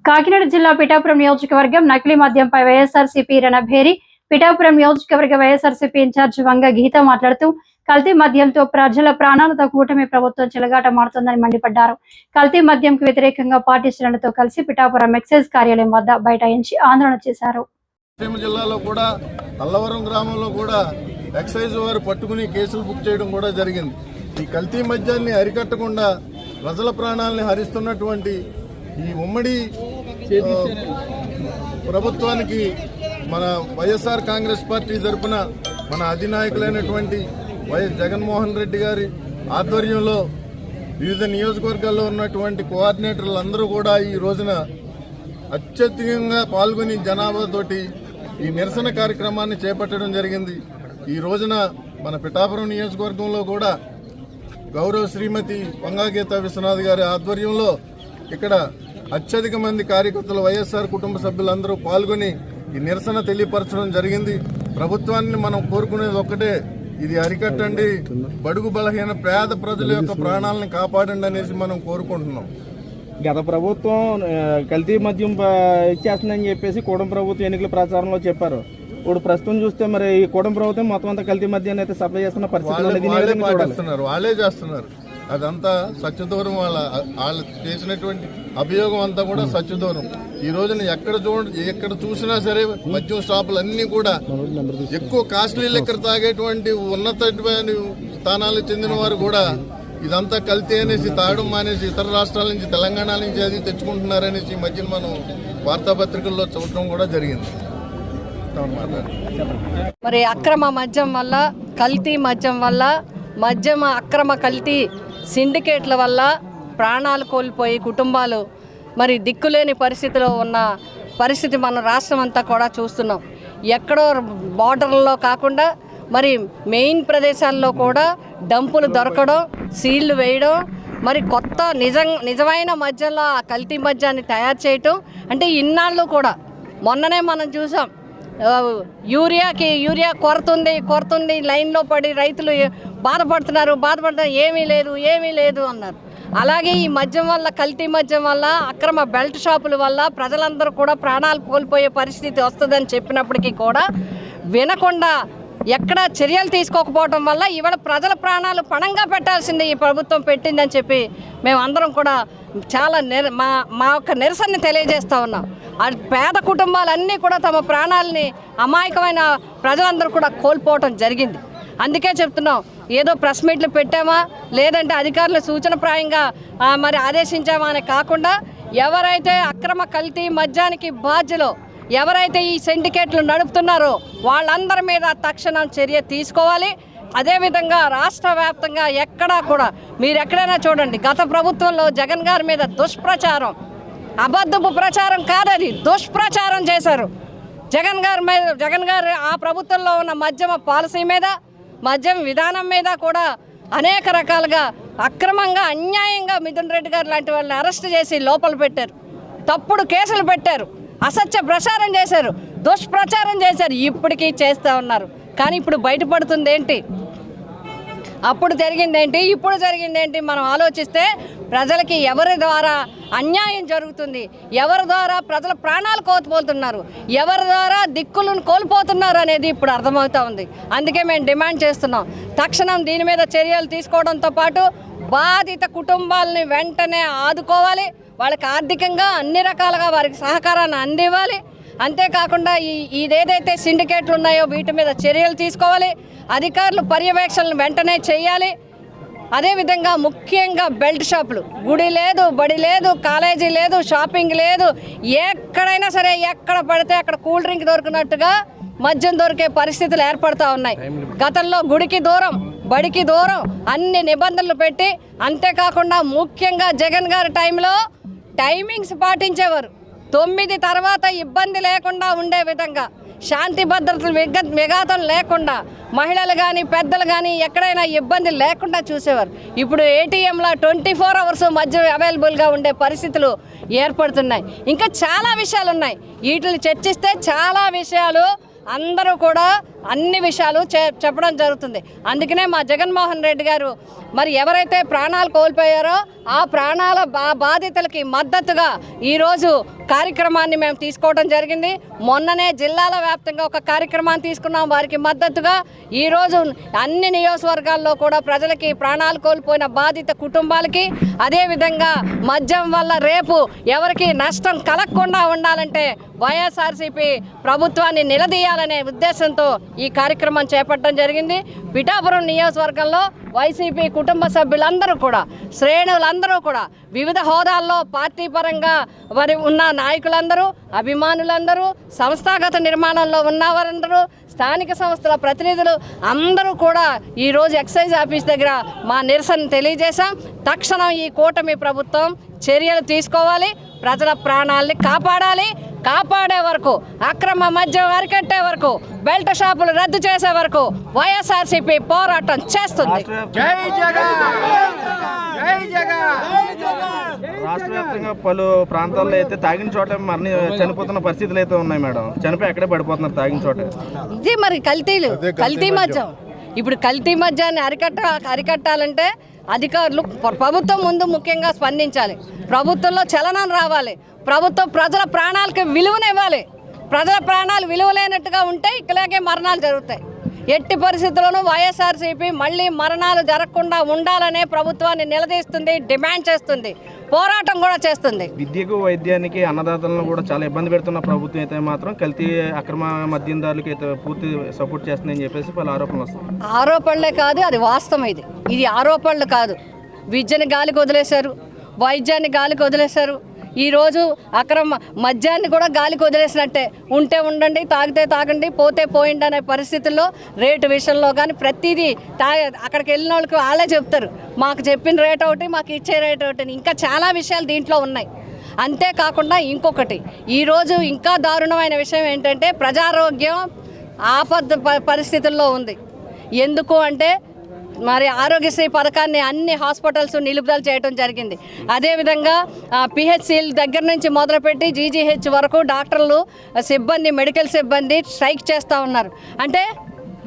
కాకినాడ జిల్లా పిఠాపురం నియోజకవర్గం నకిలీ మద్యంపై వైఎస్ఆర్సీపీ రణభేరి. పిఠాపురం నియోజకవర్గ వైఎస్ఆర్సీపీ ఇన్ఛార్జి వంగ గీత మాట్లాడుతూ కల్తీ మద్యంతో ప్రజల ప్రాణాలతో కూటమి ప్రభుత్వం చెలగాటమాడుతోందని మండిపడ్డారు. కల్తీ మద్యంకు వ్యతిరేకంగా పార్టీ శ్రేణులతో కలిసి పిఠాపురం ఎక్సైజ్ కార్యాలయం వద్ద బైఠాయించి ఆందోళన చేశారు. జిల్లాలో కూడా అల్లవరం గ్రామంలో కూడా ఎక్సైజ్ వారు పట్టుకుని కేసులు బుక్ చేయడం కూడా జరిగింది. ఈ కల్తీ మద్యాన్ని అరికట్టకుండా ప్రజల ప్రాణాలని హరిస్తున్నటువంటి ఈ ఉమ్మడి ప్రభుత్వానికి మన వైఎస్ఆర్ కాంగ్రెస్ పార్టీ తరఫున మన అధినాయకులైనటువంటి వైఎస్ జగన్మోహన్ రెడ్డి గారి ఆధ్వర్యంలో వివిధ నియోజకవర్గాల్లో ఉన్నటువంటి కోఆర్డినేటర్లు కూడా ఈ రోజున అత్యధికంగా పాల్గొని జనాభాతోటి ఈ నిరసన కార్యక్రమాన్ని చేపట్టడం జరిగింది. ఈ రోజున మన పిఠాపురం నియోజకవర్గంలో కూడా గౌరవ శ్రీమతి వంగా గీత విశ్వనాథ్ గారి ఆధ్వర్యంలో ఇక్కడ అత్యధిక మంది కార్యకర్తలు వైఎస్ఆర్ కుటుంబ సభ్యులందరూ పాల్గొని ఈ నిరసన తెలియపరచడం జరిగింది. ప్రభుత్వాన్ని మనం కోరుకునేది ఒక్కటే, ఇది అరికట్టండి, బడుగు బలహీన పేద ప్రజల యొక్క ప్రాణాలను కాపాడండి అనేసి మనం కోరుకుంటున్నాం. గత ప్రభుత్వం కల్తీ మద్యం ఇచ్చేస్తుందని చెప్పేసి కూటమి ప్రభుత్వం ఎన్నికల ప్రచారంలో చెప్పారు. ఇప్పుడు ప్రస్తుతం చూస్తే మరి ఈ కూటమి ప్రభుత్వం మొత్తం అంతా కల్తీ మద్యాన్ని అయితే సప్లై చేస్తున్న పరిస్థితి వాళ్ళే చేస్తున్నారు. అదంతా సత్యదూరం. వాళ్ళు చేసినటువంటి అభియోగం అంతా కూడా సత్యదూరం. ఈ రోజున ఎక్కడ చూసినా సరే మద్యం షాపులు అన్ని కూడా ఎక్కువ కాస్ట్లీ లెక్కర్ తాగేటువంటి ఉన్నత స్థానాలకు చెందిన వారు కూడా ఇదంతా కల్తీ అనేసి తాగడం మానేసి ఇతర రాష్ట్రాల నుంచి తెలంగాణ నుంచి అది తెచ్చుకుంటున్నారనేసి ఈ మధ్యన మనం వార్తాపత్రికల్లో చూడటం కూడా జరిగింది. మరి అక్రమ మద్యం వల్ల, కల్తీ మద్యం వల్ల, మద్యం అక్రమ కల్తీ సిండికేట్ల వల్ల ప్రాణాలు కోల్పోయి కుటుంబాలు మరి దిక్కులేని పరిస్థితిలో ఉన్న పరిస్థితి మన రాష్ట్రం అంతా కూడా చూస్తున్నాం. ఎక్కడో బార్డర్లలో కాకుండా మరి మెయిన్ ప్రదేశాల్లో కూడా డంపులు దొరకడం, సీళ్లు వేయడం, మరి కొత్త నిజమైన మద్యంలో ఆ కల్తీ మద్యాన్ని తయారు చేయటం. అంటే ఇన్నాళ్ళు కూడా మొన్ననే మనం చూసాం, యూరియా కొరతుంది లైన్లో పడి రైతులు బాధపడుతున్నారు, ఏమీ లేదు అన్నారు. అలాగే ఈ మద్యం వల్ల, కల్తీ మద్యం వల్ల, అక్రమ బెల్ట్ షాపుల వల్ల ప్రజలందరూ కూడా ప్రాణాలు కోల్పోయే పరిస్థితి వస్తుందని చెప్పినప్పటికీ కూడా వినకుండా ఎక్కడ చర్యలు తీసుకోకపోవడం వల్ల ఇవాళ ప్రజల ప్రాణాలు పణంగా పెట్టాల్సిందే ఈ ప్రభుత్వం పెట్టిందని చెప్పి మేమందరం కూడా చాలా మా యొక్క నిరసనని తెలియజేస్తూ ఉన్నాం. పేద కుటుంబాలన్నీ కూడా తమ ప్రాణాలని అమాయకమైన ప్రజలందరూ కూడా కోల్పోవటం జరిగింది. అందుకే చెప్తున్నాం, ఏదో ప్రెస్ మీట్లు పెట్టామా లేదంటే అధికారులు సూచనప్రాయంగా మరి ఆదేశించామా అని కాకుండా ఎవరైతే అక్రమ కల్తీ మద్యానికి బాధ్యులో, ఎవరైతే ఈ సిండికేట్లు నడుపుతున్నారో వాళ్ళందరి మీద తక్షణం చర్య తీసుకోవాలి. అదేవిధంగా రాష్ట్ర వ్యాప్తంగా ఎక్కడా కూడా మీరు ఎక్కడైనా చూడండి, గత ప్రభుత్వంలో జగన్ గారి మీద దుష్ప్రచారం, అబద్ధపు ప్రచారం కాదది, దుష్ప్రచారం చేశారు. జగన్ గారు ఆ ప్రభుత్వంలో ఉన్న మద్యం పాలసీ మీద, మద్యం విధానం మీద కూడా అనేక రకాలుగా అక్రమంగా, అన్యాయంగా మిథున్ రెడ్డి గారు లాంటి వాళ్ళని అరెస్ట్ చేసి లోపల పెట్టారు, తప్పుడు కేసులు పెట్టారు, అసత్య ప్రచారం చేశారు, దుష్ప్రచారం చేశారు. ఇప్పటికీ చేస్తూ ఉన్నారు. కానీ ఇప్పుడు బయటపడుతుంది ఏంటి, అప్పుడు జరిగిందేంటి, ఇప్పుడు జరిగిందేంటి మనం ఆలోచిస్తే ప్రజలకి ఎవరి ద్వారా అన్యాయం జరుగుతుంది, ఎవరి ద్వారా ప్రజల ప్రాణాలు కోల్పోతున్నారు, ఎవరి ద్వారా దిక్కులను కోల్పోతున్నారు అనేది ఇప్పుడు అర్థమవుతూ ఉంది. అందుకే మేము డిమాండ్ చేస్తున్నాం, తక్షణం దీని మీద చర్యలు తీసుకోవడంతో పాటు బాధిత కుటుంబాలని వెంటనే ఆదుకోవాలి, వాళ్ళకి ఆర్థికంగా అన్ని రకాలుగా వారికి సహకారాన్ని అందివ్వాలి. అంతేకాకుండా ఇదేదైతే సిండికేట్లు ఉన్నాయో వీటి మీద చర్యలు తీసుకోవాలి, అధికారులు పర్యవేక్షణలు వెంటనే చేయాలి. అదేవిధంగా ముఖ్యంగా బెల్ట్ షాపులు, గుడి లేదు, బడి లేదు, కాలేజీ లేదు, షాపింగ్ లేదు, ఎక్కడైనా సరే ఎక్కడ పడితే అక్కడ కూల్ డ్రింక్ దొరికినట్టుగా మద్యం దొరికే పరిస్థితులు ఏర్పడుతూ ఉన్నాయి. గతంలో గుడికి దూరం, బడికి దూరం అన్ని నిబంధనలు పెట్టి, అంతేకాకుండా ముఖ్యంగా జగన్ గారి టైంలో టైమింగ్స్ పాటించేవారు. 9 తర్వాత ఇబ్బంది లేకుండా ఉండే విధంగా, శాంతి భద్రతలు విఘాతం లేకుండా, మహిళలు కానీ పెద్దలు కానీ ఎక్కడైనా ఇబ్బంది లేకుండా చూసేవారు. ఇప్పుడు ఏటీఎంలో 24 అవర్స్ మద్యం అవైలబుల్గా ఉండే పరిస్థితులు ఏర్పడుతున్నాయి. ఇంకా చాలా విషయాలు ఉన్నాయి, వీటిని చర్చిస్తే చాలా విషయాలు అందరూ కూడా అన్ని విషయాలు చెప్పడం జరుగుతుంది. అందుకనే మా జగన్మోహన్ రెడ్డి గారు మరి ఎవరైతే ప్రాణాలు కోల్పోయారో ఆ ప్రాణాల బాధితులకి మద్దతుగా ఈరోజు కార్యక్రమాన్ని మేము తీసుకోవడం జరిగింది. మొన్ననే జిల్లాల వ్యాప్తంగా ఒక కార్యక్రమాన్ని తీసుకున్నాం వారికి మద్దతుగా. ఈరోజు అన్ని నియోజకవర్గాల్లో కూడా ప్రజలకి ప్రాణాలు కోల్పోయిన బాధిత కుటుంబాలకి, అదేవిధంగా మద్యం వల్ల రేపు ఎవరికి నష్టం కలగకుండా ఉండాలంటే వైఎస్ఆర్సీపీ ప్రభుత్వాన్ని నిలదీయాలనే ఉద్దేశంతో ఈ కార్యక్రమం చేపట్టడం జరిగింది. పిఠాపురం నియోజకవర్గంలో వైసీపీ కుటుంబ సభ్యులందరూ కూడా, శ్రేణులందరూ కూడా, వివిధ హోదాల్లో పార్టీ పరంగా మరి ఉన్న నాయకులందరూ, అభిమానులందరూ, సంస్థాగత నిర్మాణంలో ఉన్నవారందరూ, స్థానిక సంస్థల ప్రతినిధులు అందరూ కూడా ఈరోజు ఎక్సైజ్ ఆఫీస్ దగ్గర మా నిరసన తెలియజేశాం. తక్షణం ఈ కూటమి ప్రభుత్వం చర్యలు తీసుకోవాలి, ప్రజల ప్రాణాలని కాపాడాలి. కాపాడే వరకు, అక్రమ మద్యం అరికట్టే వరకు, బెల్ట్ షాపులు రద్దు చేసే వరకు వైఎస్ఆర్సీపీ పోరాటం చేస్తుంది. రాష్ట్ర వ్యాప్తంగా పలు ప్రాంతాల్లో అయితే తాగిన చోట చనిపోతున్న పరిస్థితులు అయితే ఉన్నాయి మేడం. చనిపోయి అక్కడే పడిపోతున్నారు తాగిన చోట. ఇది మరి కల్తీ మద్యం. ఇప్పుడు కల్తీ మద్యాన్ని అరికట్టాలంటే అధికారులు, ప్రభుత్వం ముందు ముఖ్యంగా స్పందించాలి. ప్రభుత్వంలో చలనం రావాలి. ప్రభుత్వం ప్రజల ప్రాణాలకు విలువనివ్వాలి. ప్రజల ప్రాణాలు విలువలేనట్టుగా ఉంటే ఇలాగే మరణాలు జరుగుతాయి. ఎట్టి పరిస్థితుల్లోనూ వైఎస్ఆర్సీపీ మళ్ళీ మరణాలు జరగకుండా ఉండాలనే ప్రభుత్వాన్ని నిలదీస్తుంది, డిమాండ్ చేస్తుంది, పోరాటం కూడా చేస్తుంది. విద్యకు, వైద్యానికి, అన్నదాతలను కూడా చాలా ఇబ్బంది పెడుతున్న ప్రభుత్వం అయితే మాత్రం కల్తీ అక్రమ మద్యందారులకి అయితే పూర్తి సపోర్ట్ చేస్తుందని చెప్పేసి పలు ఆరోపణలు వస్తాయి. ఆరోపణలే కాదు, అది వాస్తవం. ఇది ఆరోపణలు కాదు. విద్యని గాలికి వదిలేశారు, వైద్యాన్ని గాలికి వదిలేశారు. ఈరోజు అక్రమ మద్యాన్ని కూడా గాలికి వదిలేసినట్టే. ఉంటే ఉండండి, తాగితే తాగండి, పోతే పోయిండి అనే పరిస్థితుల్లో రేటు విషయంలో కానీ ప్రతిదీ అక్కడికి వెళ్ళిన వాళ్ళకి వాళ్ళే చెప్తారు, మాకు చెప్పిన రేట్ ఒకటి, మాకు ఇచ్చే రేట్ ఒకటి. ఇంకా చాలా విషయాలు దీంట్లో ఉన్నాయి. అంతేకాకుండా ఇంకొకటి, ఈరోజు ఇంకా దారుణమైన విషయం ఏంటంటే ప్రజారోగ్యం ఆపద పరిస్థితుల్లో ఉంది. ఎందుకు అంటే మరి ఆరోగ్యశ్రీ పథకాన్ని అన్ని హాస్పిటల్స్ నిలుపుదల చేయడం జరిగింది. అదేవిధంగా పిహెచ్సిల దగ్గర నుంచి మొదలుపెట్టి జీజీహెచ్ వరకు డాక్టర్లు, సిబ్బంది, మెడికల్ సిబ్బంది స్ట్రైక్ చేస్తూ ఉన్నారు. అంటే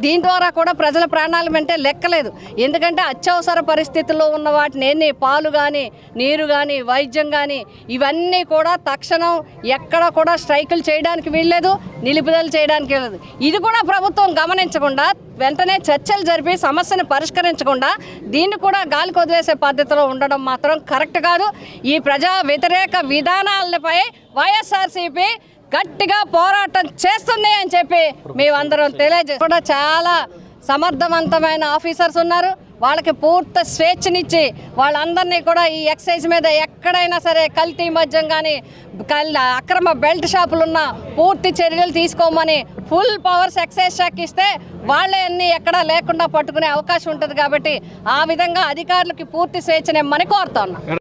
దీని ద్వారా కూడా ప్రజల ప్రాణాలు వెంటే లెక్కలేదు. ఎందుకంటే అత్యవసర పరిస్థితుల్లో ఉన్న వాటిని పాలు కానీ, నీరు కానీ, వైద్యం కానీ ఇవన్నీ కూడా తక్షణం ఎక్కడ కూడా స్ట్రైకులు చేయడానికి వీల్లేదు, నిలుపుదల చేయడానికి వీల్లేదు. ఇది కూడా ప్రభుత్వం గమనించకుండా వెంటనే చర్చలు జరిపి సమస్యను పరిష్కరించకుండా దీన్ని కూడా గాలికి వదిలేసే పద్ధతిలో ఉండడం మాత్రం కరెక్ట్ కాదు. ఈ ప్రజా వ్యతిరేక విధానాలపై వైఎస్ఆర్సీపీ గట్టిగా పోరాటం చేస్తుంది అని చెప్పి మేమందరం తెలియజేస్తాం. కూడా చాలా సమర్థవంతమైన ఆఫీసర్స్ ఉన్నారు. వాళ్ళకి పూర్తి స్వేచ్ఛనిచ్చి వాళ్ళందరినీ కూడా ఈ ఎక్సైజ్ మీద ఎక్కడైనా సరే కల్తీ మద్యం కానీ, అక్రమ బెల్ట్ షాపులున్న పూర్తి చర్యలు తీసుకోమని ఫుల్ పవర్స్ ఎక్సైజ్ శాఖ ఇస్తే వాళ్ళే అన్నీ ఎక్కడా లేకుండా పట్టుకునే అవకాశం ఉంటుంది. కాబట్టి ఆ విధంగా అధికారులకి పూర్తి స్వేచ్ఛనిమ్మని కోరుతా ఉన్నాం.